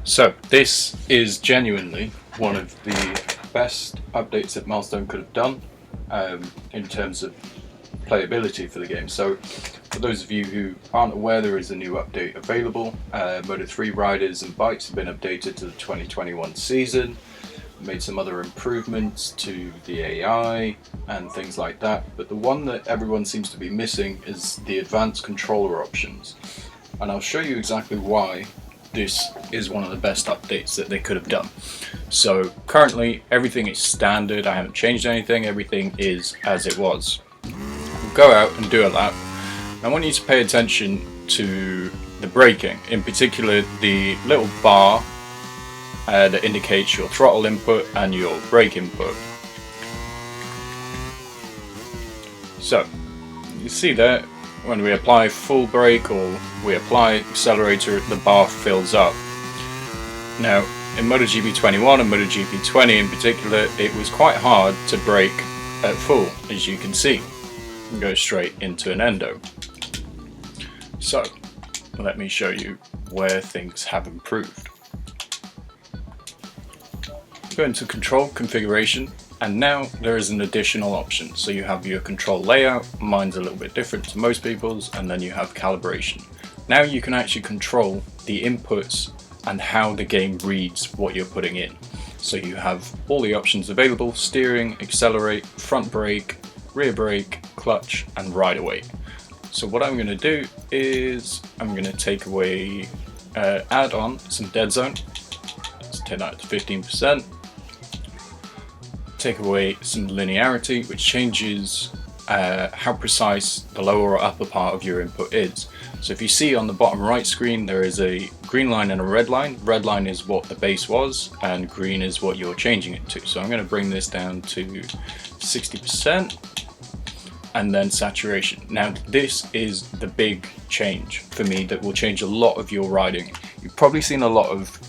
So this is genuinely one of the best updates that Milestone could have done in terms of playability for the game. So for those of you who aren't aware, there is a new update available. Moto3 riders and bikes have been updated to the 2021 season. Made some other improvements to the AI and things like that, but the one that everyone seems to be missing is the advanced controller options, and I'll show you exactly why this is one of the best updates that they could have done. So currently everything is standard, I haven't changed anything, everything is as it was. We'll go out and do a lap. I want you to pay attention to the braking, in particular the little bar that indicates your throttle input and your brake input. So you see there, when we apply full brake or we apply accelerator, the bar fills up. Now in MotoGP 21 and MotoGP 20 in particular, it was quite hard to brake at full, as you can see, and go straight into an endo. So let me show you where things have improved. Go into control configuration, and now there is an additional option. So you have your control layout, mine's a little bit different to most people's, and then you have calibration. Now you can actually control the inputs and how the game reads what you're putting in. So you have all the options available: steering, accelerate, front brake, rear brake, clutch, and ride away. So what I'm going to do is I'm going to take away, add on some dead zone. Let's take that to 15%. Take away some linearity, which changes how precise the lower or upper part of your input is. So if you see on the bottom right screen, there is a green line and a red line. Red line is what the base was, and green is what you're changing it to. So I'm going to bring this down to 60%, and then saturation. Now this is the big change for me that will change a lot of your riding. You've probably seen a lot of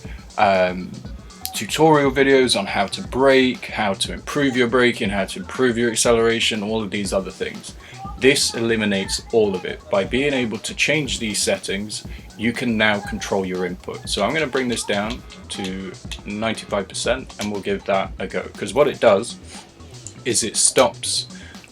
tutorial videos on how to brake, how to improve your braking, how to improve your acceleration, all of these other things. This eliminates all of it. By being able to change these settings, you can now control your input. So I'm going to bring this down to 95% and we'll give that a go, because what it does is it stops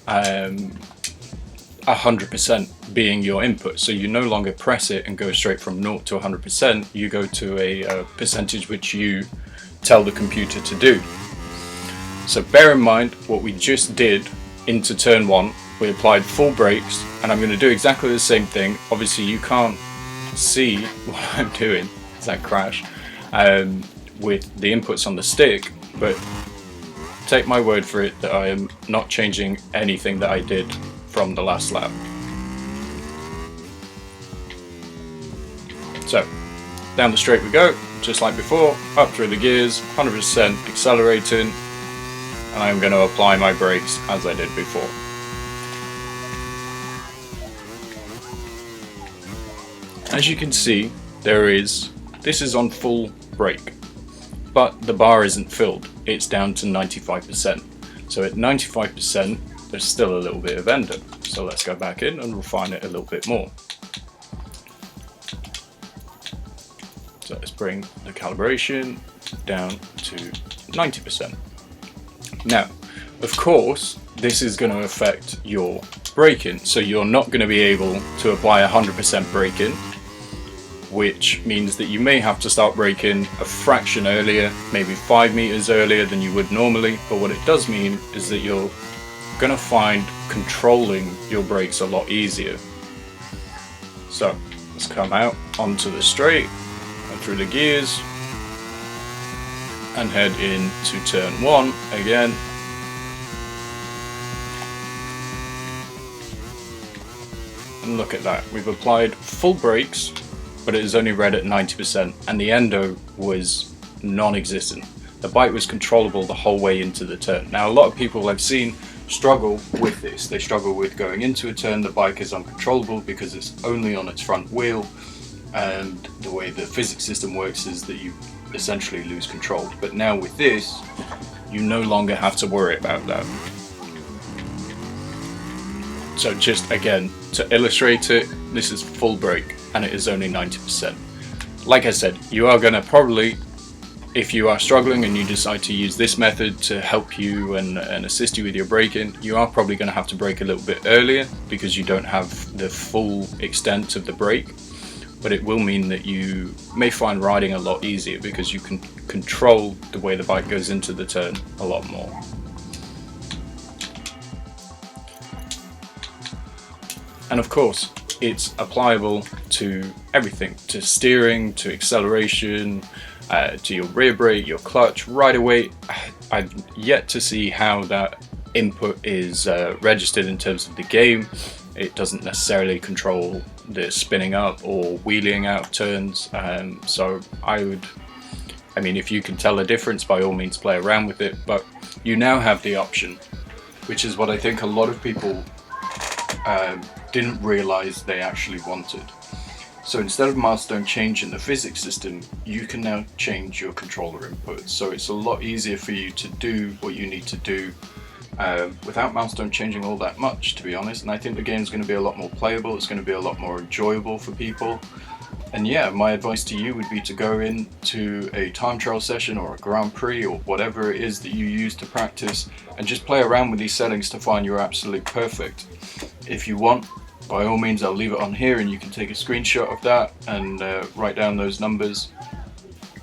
100% being your input. So you no longer press it and go straight from 0 to 100%, you go to a percentage which you tell the computer to do. So bear in mind what we just did into turn 1. We applied full brakes, and I'm going to do exactly the same thing. Obviously you can't see what I'm doing, it's that crash, with the inputs on the stick, but take my word for it that I am not changing anything that I did from the last lap. So down the straight we go, just like before, up through the gears, 100% accelerating, and I'm going to apply my brakes as I did before. As you can see, this is on full brake, but the bar isn't filled, it's down to 95%. So at 95%, there's still a little bit of endo. So let's go back in and refine it a little bit more. So let's bring the calibration down to 90%. Now, of course, this is going to affect your braking. So you're not going to be able to apply 100% braking, which means that you may have to start braking a fraction earlier, maybe 5 meters earlier than you would normally. But what it does mean is that you're going to find controlling your brakes a lot easier. So let's come out onto the straight, through the gears, and head into turn 1 again. And look at that, we've applied full brakes, but it is only read at 90%, and the endo was non-existent. The bike was controllable the whole way into the turn. Now a lot of people I've seen struggle with this. They struggle with going into a turn, the bike is uncontrollable because it's only on its front wheel, and the way the physics system works is that you essentially lose control. But now with this, you no longer have to worry about that. So just again, to illustrate it, this is full brake and it is only 90%. like I said, you are going to probably, if you are struggling and you decide to use this method to help you and assist you with your braking, you are probably going to have to brake a little bit earlier because you don't have the full extent of the brake. But it will mean that you may find riding a lot easier because you can control the way the bike goes into the turn a lot more. And of course, it's applicable to everything, to steering, to acceleration, to your rear brake, your clutch, right away. I've yet to see how that input is registered in terms of the game. It doesn't necessarily control the spinning up or wheeling out turns, so I mean, if you can tell a difference, by all means play around with it, but you now have the option, which is what I think a lot of people didn't realize they actually wanted. So instead of Milestone changing the physics system, you can now change your controller inputs. So it's a lot easier for you to do what you need to do without Milestone changing all that much, to be honest. And I think the game's going to be a lot more playable, it's going to be a lot more enjoyable for people. And yeah, my advice to you would be to go into a time trial session or a Grand Prix or whatever it is that you use to practice and just play around with these settings to find your absolute perfect. If you want, by all means, I'll leave it on here and you can take a screenshot of that and write down those numbers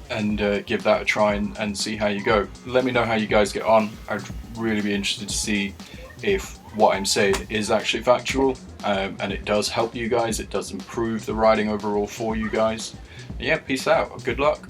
and give that a try and see how you go. Let me know how you guys get on. I'd really be interested to see if what I'm saying is actually factual, and it does help you guys, it does improve the riding overall for you guys. And yeah, peace out, good luck.